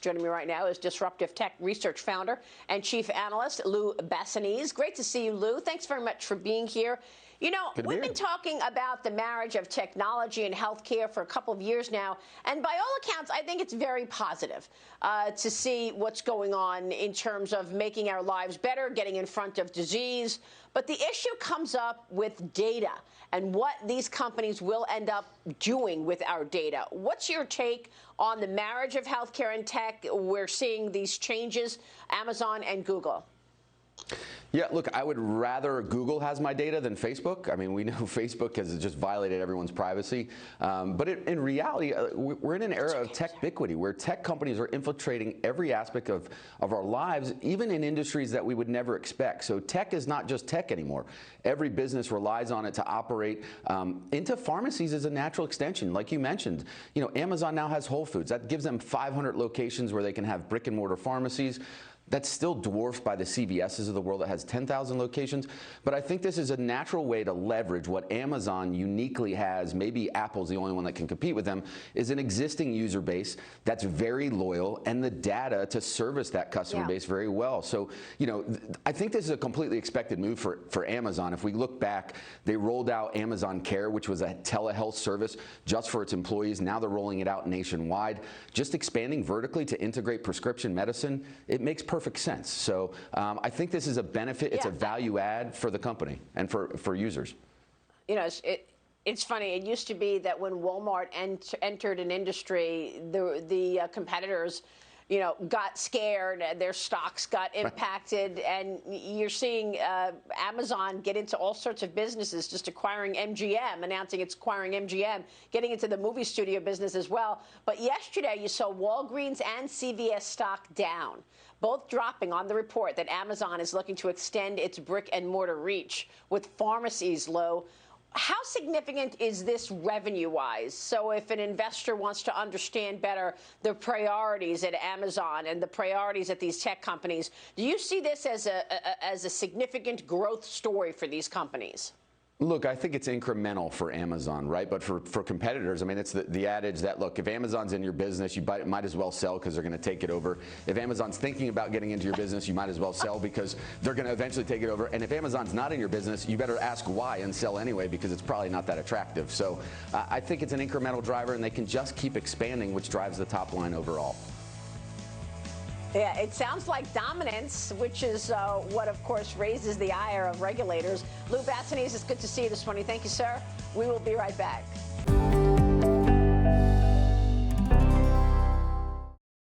Joining me right now is Disruptive Tech Research Founder and Chief Analyst Lou Basenese. Great to see you, Lou. Thanks very much for being here. You know, we've been talking about the marriage of technology and healthcare for a couple of years now, and by all accounts, I think it's very positive to see what's going on in terms of making our lives better, getting in front of disease. But the issue comes up with data and what these companies will end up doing with our data. What's your take on the marriage of healthcare and tech? We're seeing these changes, Amazon and Google. Yeah, look, I would rather Google has my data than Facebook. I mean, we know Facebook has just violated everyone's privacy. But in reality, we're in an era of techbiquity where tech companies are infiltrating every aspect of our lives, even in industries that we would never expect. So tech is not just tech anymore. Every business relies on it to operate. Into pharmacies is a natural extension. Like you mentioned, you know, Amazon now has Whole Foods. That gives them 500 locations where they can have brick and mortar pharmacies. That's still dwarfed by the CVS's of the world that has 10,000 locations. But I think this is a natural way to leverage what Amazon uniquely has. Maybe Apple's the only one that can compete with them, is an existing user base that's very loyal and the data to service that customer base very well. So, you know, I think this is a completely expected move for Amazon. If we look back, they rolled out Amazon Care, which was a telehealth service just for its employees. Now they're rolling it out nationwide. Just expanding vertically to integrate prescription medicine, it makes perfect sense. So I think this is a benefit. It's a value add for the company and for users. You know, it's funny. It used to be that when Walmart entered an industry, the competitors, you know, got scared, their stocks got impacted, and you're seeing Amazon get into all sorts of businesses, just acquiring MGM, announcing it's acquiring MGM, getting into the movie studio business as well. But yesterday, you saw Walgreens and CVS stock down, both dropping on the report that Amazon is looking to extend its brick and mortar reach with pharmacies low. How significant is this revenue-wise? So if an investor wants to understand better the priorities at Amazon and the priorities at these tech companies, do you see this as a significant growth story for these companies? Look, I think it's incremental for Amazon, right? But for competitors, I mean, it's the adage that, look, if Amazon's in your business, you might as well sell because they're going to take it over. If Amazon's thinking about getting into your business, you might as well sell because they're going to eventually take it over. And if Amazon's not in your business, you better ask why and sell anyway because it's probably not that attractive. So I think it's an incremental driver, and they can just keep expanding, which drives the top line overall. Yeah, it sounds like dominance, which is what, of course, raises the ire of regulators. Lou Basenese, it's good to see you this morning. Thank you, sir. We will be right back.